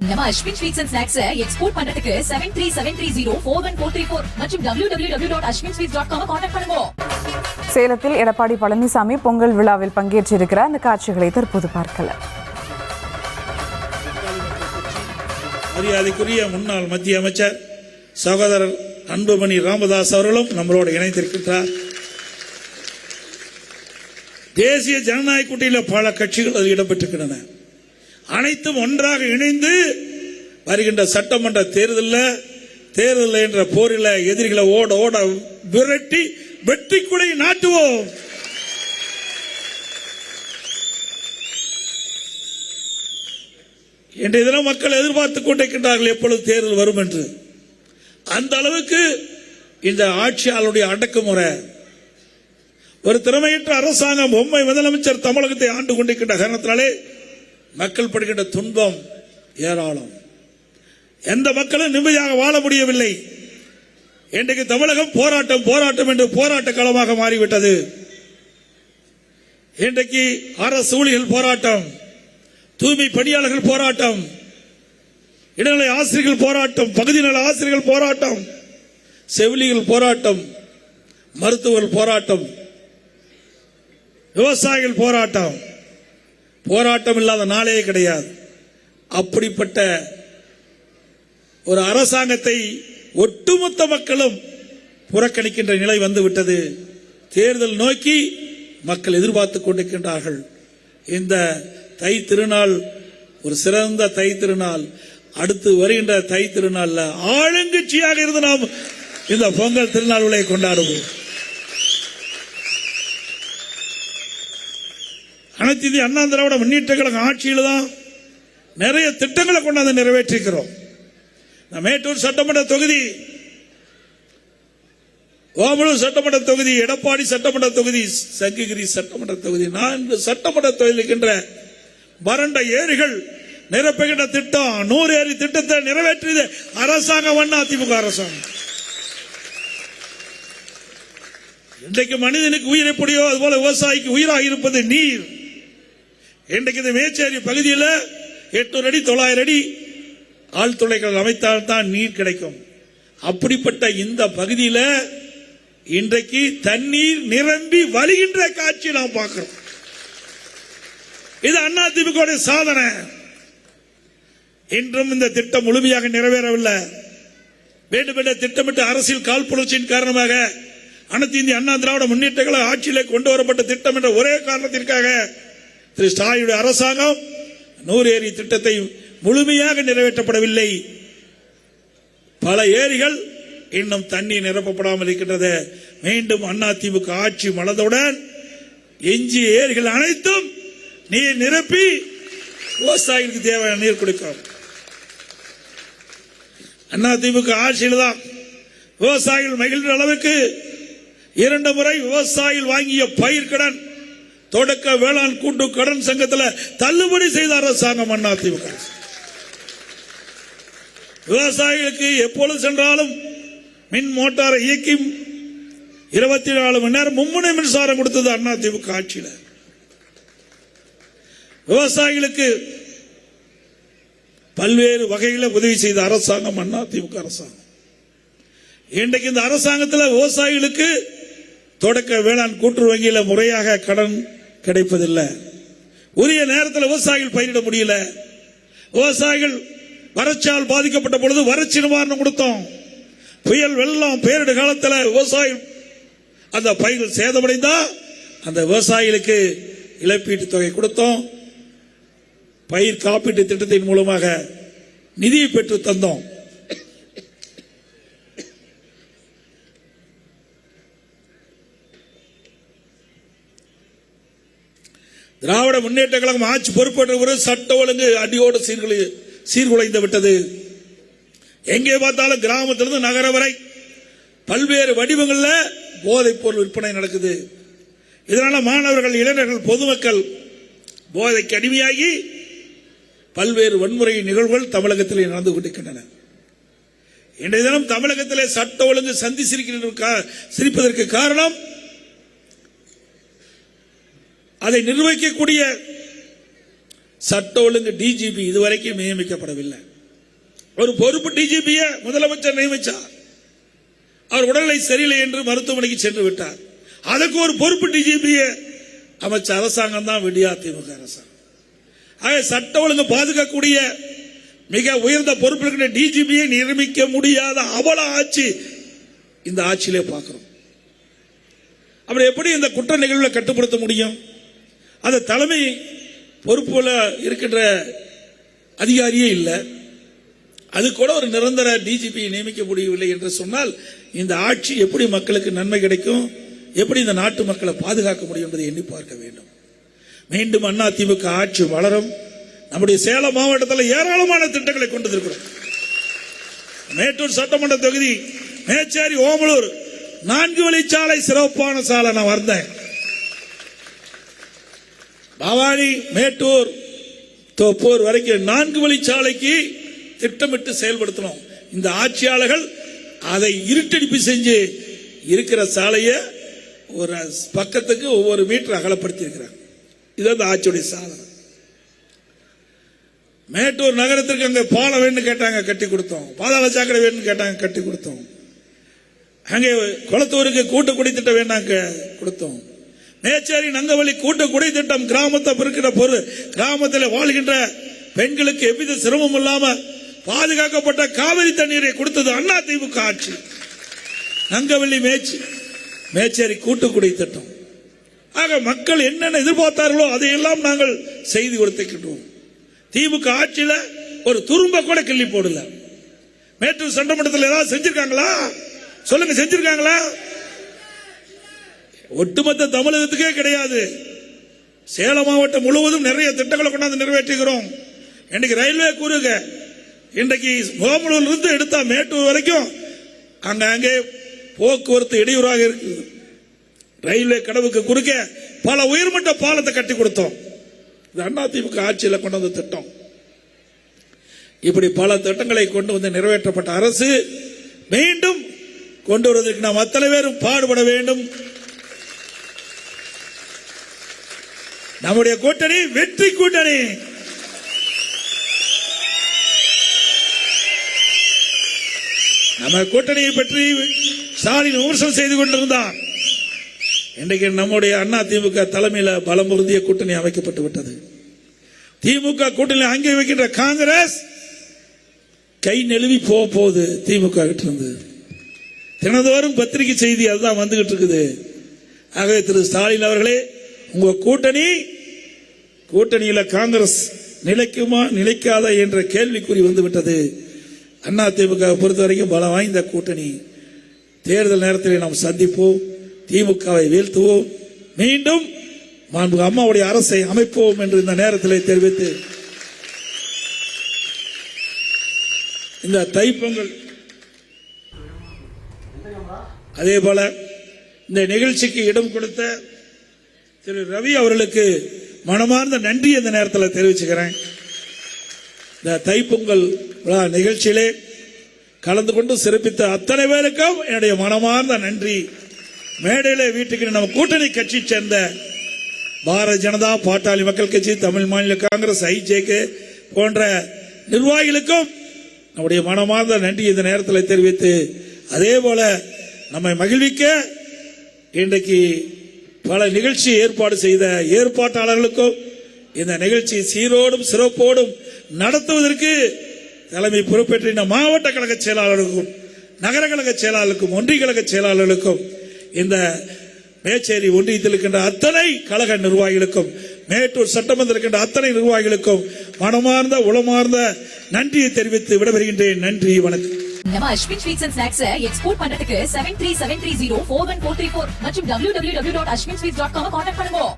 நம்ம Ashwin sweets and snacks export பண்றதுக்கு 7373041434 மற்றும் www.ashwinsweets.com கான்டாக்ட் பண்ணுங்க. சேலத்தில் எடப்பாடி பழனிசாமி பொங்கல் விழாவில் பங்கேற்றிருக்கிறார். அந்த காட்சிகளை தற்போது பார்க்கலாம். மரியாதைக்குரிய முன்னாள் மத்திய அமைச்சர் சகோதரர் அன்புமணி ராமதாஸ் அவர்களும் நம்மளோடு இணைந்திருக்கின்றார். தேசிய ஜனநாயக கூட்டணியில் பல கட்சிகள் அதில் இடம்பெற்றிருக்கின்றன. அனைத்தும் ஒன்றாக இணைந்து வருகின்ற சட்டமன்ற தேர்தல் என்ற போரில் எதிரிகளை ஓட ஓட விரட்டி வெற்றி கொடி நாட்டுவோம். இன்றைய தினம் மக்கள் எதிர்பார்த்துக் கொண்டிருக்கின்றார்கள் எப்பொழுது தேர்தல் வரும் என்று. அந்த அளவுக்கு இந்த ஆட்சியாளருடைய அடக்குமுறை, ஒரு திறமையற்ற அரசாங்கம், பொம்மை முதலமைச்சர் தமிழகத்தை ஆண்டு கொண்டிருக்கின்ற காரணத்தினாலே மக்கள் படுகின்ற துன்பம் ஏராளம். எந்த மக்களும் நிம்மதியாக வாழ முடியவில்லை. இன்றைக்கு தமிழகம் போராட்டம் என்று போராட்ட களமாக மாறிவிட்டது. இன்றைக்கு அரசு ஊழியர்கள் போராட்டம், தூய்மை பணியாளர்கள் போராட்டம், இடைநிலை ஆசிரியர்கள் போராட்டம், பகுதி நல ஆசிரியர்கள் போராட்டம், செவிலியர்கள் போராட்டம், மருத்துவர்கள் போராட்டம், விவசாயிகள் போராட்டம். போராட்டம் இல்லாத நாளே கிடையாது. அப்படிப்பட்ட ஒரு அரசாங்கத்தை ஒட்டுமொத்த மக்களும் புறக்கணிக்கின்ற நிலை வந்துவிட்டது. தேர்தல் நோக்கி மக்கள் எதிர்பார்த்துக் கொண்டிருக்கின்றார்கள். இந்த தை திருநாள் ஒரு சிறந்த தை திருநாள். அடுத்து வருகின்ற தை திருநாள்ல ஆளுங்கட்சியாக இருந்து நாம் இந்த பொங்கல் திருநாள்களை கொண்டாடுவோம். அனைத்து இந்திய அண்ணா திராவிட முன்னேற்ற கழக ஆட்சியில் தான் நிறைய திட்டங்களை கொண்டாந்து நிறைவேற்றிருக்கிறோம். மேட்டூர் சட்டமன்ற தொகுதி, ஓமலூர் சட்டமன்ற தொகுதி, எடப்பாடி சட்டமன்ற தொகுதி, சங்ககிரி சட்டமன்ற தொகுதி, 4 சட்டமன்ற தொகுதியில் இருக்கின்ற வறண்ட ஏரிகள் நிரப்புகின்ற திட்டம், 100 ஏரி திட்டத்தை நிறைவேற்றியது அரசாங்கம், அதிமுக அரசாங்கம். இன்றைக்கு மனிதனுக்கு உயிர் எப்படியோ அதுபோல விவசாயிக்கு உயிராக இருப்பது நீர். இன்றைக்கு இந்த மேச்சேரி பகுதியில் 800 அடி 900 அடி ஆழ்துளைகள் அமைத்தால்தான் நீர் கிடைக்கும். அப்படிப்பட்ட இந்த பகுதியில் இன்றைக்கு தண்ணீர் நிரம்பி வழிகின்ற காட்சி நாம் பார்க்கிறோம். இது அதிமுக சாதனை. இன்றும் இந்த திட்டம் முழுமையாக நிறைவேறவில்லை. வேண்டுமென்ற திட்டமிட்ட அரசியல் காழ்ப்புணர்ச்சியின் காரணமாக அனைத்து இந்திய அண்ணா திராவிட முன்னேற்ற கழக ஆட்சியிலே கொண்டு வரப்பட்ட திட்டம் என்ற ஒரே காரணத்திற்காக திரு ஸ்டாலினுடைய அரசாங்கம் 100 ஏரி திட்டத்தை முழுமையாக நிறைவேற்றப்படவில்லை. பல ஏரிகள் இன்னும் தண்ணீர் நிரப்பப்படாமல் இருக்கின்றது. மீண்டும் அதிமுக ஆட்சி மலர்ந்தவுடன் எஞ்சிய ஏரிகள் அனைத்தும் நீர் நிரப்பி விவசாயிகளுக்கு தேவையான நீர் கொடுக்கும். அதிமுக ஆட்சியில் தான் விவசாயிகள் மகிழ்ந்த அளவுக்கு 2 முறை விவசாயிகள் வாங்கிய பயிர்க்கடன் தொடக்க வேளாண் கூட்டு கடன் சங்கத்தில் தள்ளுபடி செய்த அரசாங்கம் அதிமுக. விவசாயிகளுக்கு எப்பொழுது சென்றாலும் மின் மோட்டாரை இயக்கி 24 மணி நேரம் மும்முனை மின்சாரம் கொடுத்தது அதிமுக ஆட்சியில். விவசாயிகளுக்கு பல்வேறு வகையில் உதவி செய்த அரசாங்கம் அதிமுக அரசாங்கம். இன்றைக்கு இந்த அரசாங்கத்தில் விவசாயிகளுக்கு தொடக்க வேளாண் கூட்டுறவு வங்கியில் முறையாக கடன் கிடைப்பதில்லை. உரிய நேரத்தில் விவசாயிகள் பயிரிட முடியல. விவசாயிகள் வறட்சியால் பாதிக்கப்பட்ட பொழுது வறட்சி நிவாரணம் கொடுத்தோம். புயல் வெள்ளம் பேரிட காலத்தில் விவசாயிகள் அந்த பயிர்கள் சேதமடைந்தா அந்த விவசாயிகளுக்கு இழப்பீட்டு தொகை கொடுத்தோம். பயிர் காப்பீட்டு திட்டத்தின் மூலமாக நிதியை பெற்று தந்தோம். திராவிட முன்னேற்ற கழகம் ஆட்சி பொறுப்பேற்ற பிறகு சட்ட ஒழுங்கு அடியோடு சீர்குலைந்து விட்டது. எங்கே பார்த்தாலும் கிராமத்திலிருந்து நகரம் வரை பல்வேறு வடிவங்களில் போதைப் பொருள் விற்பனை நடக்குது. இதனால மாணவர்கள், இளைஞர்கள், பொதுமக்கள் போதைக்கு அடிமையாகி பல்வேறு வன்முறை நிகழ்வுகள் தமிழகத்தில் நடந்து கொண்டிருக்கின்றன. இன்றைய தினம் தமிழகத்தில் சட்ட ஒழுங்கு சந்தி சிரிப்பதற்கு காரணம் அதை நிர்வகிக்கக்கூடிய சட்ட ஒழுங்கு டிஜிபி இதுவரைக்கும் நியமிக்கப்படவில்லை. ஒரு பொறுப்பு டிஜிபிய முதலமைச்சர் நியமிச்சார். அவர் உடல்நிலை சரியில்லை என்று மருத்துவமனைக்கு சென்று விட்டார். அதற்கு ஒரு பொறுப்பு டிஜிபிய அமைச்ச அரசாங்கம் தான் விடியா திமுக அரசாங்கம். ஆக சட்ட ஒழுங்கு பாதுகாக்கக்கூடிய மிக உயர்ந்த பொறுப்பில் டிஜிபியை நியமிக்க முடியாத அவல ஆட்சி இந்த ஆட்சியிலே பார்க்கிறோம். அப்படி எப்படி இந்த குற்ற நிகழ்வுகளை கட்டுப்படுத்த முடியும்? அந்த தலைமை பொறுப்புல இருக்கின்ற அதிகாரியே இல்லை. அது கூட ஒரு நிரந்தர டிஜிபியை நியமிக்க முடியவில்லை என்று சொன்னால் இந்த ஆட்சி எப்படி மக்களுக்கு நன்மை கிடைக்கும், எப்படி இந்த நாட்டு மக்களை பாதுகாக்க முடியும் என்பதை எண்ணி பார்க்க வேண்டும். மீண்டும் அதிமுக ஆட்சி வளரும். நம்முடைய சேலம் மாவட்டத்தில் ஏராளமான திட்டங்களை கொண்டு இருக்கிறோம். மேட்டூர் சட்டமன்ற தொகுதி மேச்சேரி ஓமலூர் 4 வழிச்சாலை சிறப்பான சாலை நான் வந்தேன். பவானி மேட்டூர் தோப்பூர் வரைக்கும் 4 வழிச்சாலைக்கு திட்டமிட்டு செயல்படுத்தணும். இந்த ஆட்சியாளர்கள் அதை இருட்டடிப்பு செஞ்சு இருக்கிற சாலையை ஒரு பக்கத்துக்கு ஒவ்வொரு மீட்டர் அகலப்படுத்தி இருக்கிறாங்க. இது அந்த ஆட்சியுடைய சாதனை. மேட்டூர் நகரத்திற்கு அங்க பாலம் வேணும்னு கேட்டாங்க, கட்டி கொடுத்தோம். பாதாள சாக்கடை வேணும்னு கேட்டாங்க, கட்டி கொடுத்தோம். அங்கே குளத்தூருக்கு கூட்டு குடி திட்டம் வேணாங்க கொடுத்தோம். மேச்சேரி நங்கவழி கூட்டு குடி திட்டம் கிராமத்தை பெருக்கிற பொருள் கிராமத்தில் வாழ்கின்ற பெண்களுக்கு எவ்வித சிரமம் இல்லாம பாதுகாக்கப்பட்ட காவிரி தண்ணீரை கொடுத்தது அதிமுக ஆட்சி. நங்கவள்ளி மேச்சேரி கூட்டு குடி திட்டம். ஆக மக்கள் என்னென்ன எதிர்பார்த்தார்களோ அதையெல்லாம் நாங்கள் செய்து கொடுத்திருக்கின்றோம். திமுக ஆட்சியில ஒரு துரும்ப கூட கிள்ளி போடல. மேட்டூர் சட்டமன்றத்தில் ஏதாவது செஞ்சிருக்காங்களா சொல்லுங்க, செஞ்சிருக்காங்களா? ஒட்டுமொத்த தமிழகத்துக்கே கிடையாது. சேலம் மாவட்டம் முழுவதும் நிறைய திட்டங்களை கொண்டாந்து நிறைவேற்றுகிறோம். இன்னைக்கு ரயில்வே கூறுக, இன்றைக்கு ஓமலூர்ல இருந்து எடுத்தா மேட்டூர் வரைக்கும் அங்கே போக்குவரத்து இடையூறாக இருக்குது. ரயில்வே கடவுக்கு குறுக்க பல உயர்மட்ட பாலத்தை கட்டி கொடுத்தோம். இது அதிமுக ஆட்சியில் கொண்டு வந்த திட்டம். இப்படி பல திட்டங்களை கொண்டு வந்து நிறைவேற்றப்பட்ட அரசு மீண்டும் கொண்டு வருவதற்கு நாம் அத்தனை பேரும் பாடுபட வேண்டும். நம்முடைய கூட்டணி வெற்றி கூட்டணி. நம்ம கூட்டணியை பற்றி ஸ்டாலின் விமர்சனம் செய்து கொண்டிருந்தார். இன்றைக்கு நம்முடைய அதிமுக தலைமையில் பலம் பொருந்திய கூட்டணி அமைக்கப்பட்டு விட்டது. திமுக கூட்டணி அங்கே வைக்கின்ற காங்கிரஸ் கை நெழுவி போகுது. திமுக கிட்ட இருந்து தினந்தோறும் பத்திரிகை செய்தி அதுதான் வந்துகிட்டு இருக்குது. ஆகவே திரு ஸ்டாலின் அவர்களே, உங்க கூட்டணியில காங்கிரஸ் நிலைக்குமா நிலைக்காத என்ற கேள்விக்குறி வந்து விட்டது. அதிமுக பொறுத்த வரைக்கும் பலம் வாய்ந்த கூட்டணி. தேர்தல் நேரத்தில் நாம் சந்திப்போம், திமுகவை வீழ்த்துவோம், மீண்டும் அம்மாவுடைய அரசை அமைப்போம் என்று இந்த நேரத்தில் தெரிவித்து இந்த தைப்பொங்கல் அதே போல இந்த நிகழ்ச்சிக்கு இடம் கொடுத்த திரு ரவி அவர்களுக்கு மனமார்ந்த நன்றி இந்த நேரத்தில் தெரிவிச்சுக்கிறேன். இந்த தைப்பொங்கல் விழா நிகழ்ச்சியிலே கலந்து கொண்டு சிறப்பித்த அத்தனை பேருக்கும் என்னுடைய மனமார்ந்த நன்றி. மேடையிலே வீட்டுக்கு நம்ம கூட்டணி கட்சி சேர்ந்த பாரதிய ஜனதா, பாட்டாளி மக்கள் கட்சி, தமிழ் மாநில காங்கிரஸ், ஐஜேகே போன்ற நிர்வாகிகளுக்கும் நம்முடைய மனமார்ந்த நன்றி இந்த நேரத்தில் தெரிவித்து, அதே போல நம்மை மகிழ்விக்க இன்றைக்கு பல நிகழ்ச்சி ஏற்பாடு செய்த ஏற்பாட்டாளர்களுக்கும் இந்த நிகழ்ச்சி சீரோடும் சிறப்போடும் நடத்துவதற்கு தலைமை பொறுப்பேற்ற மாவட்ட கழக செயலாளர்களுக்கும், நகர கழக செயலாளர்களுக்கும், ஒன்றிய கழக செயலாளர்களுக்கும், இந்த மேச்சேரி ஒன்றியத்தில் இருக்கின்ற அத்தனை கழக நிர்வாகிகளுக்கும், மேட்டூர் சட்டமன்ற இருக்கின்ற அத்தனை நிர்வாகிகளுக்கும் மனமார்ந்த உளமார்ந்த நன்றியை தெரிவித்து விடைபெறுகின்றேன். நன்றி, வணக்கம். நம்ம Ashwin sweets and snacks export பண்றதுக்கு 7373041434 மற்றும் www.ashwinsweets.com கான்டாக்ட் பண்ணுங்க.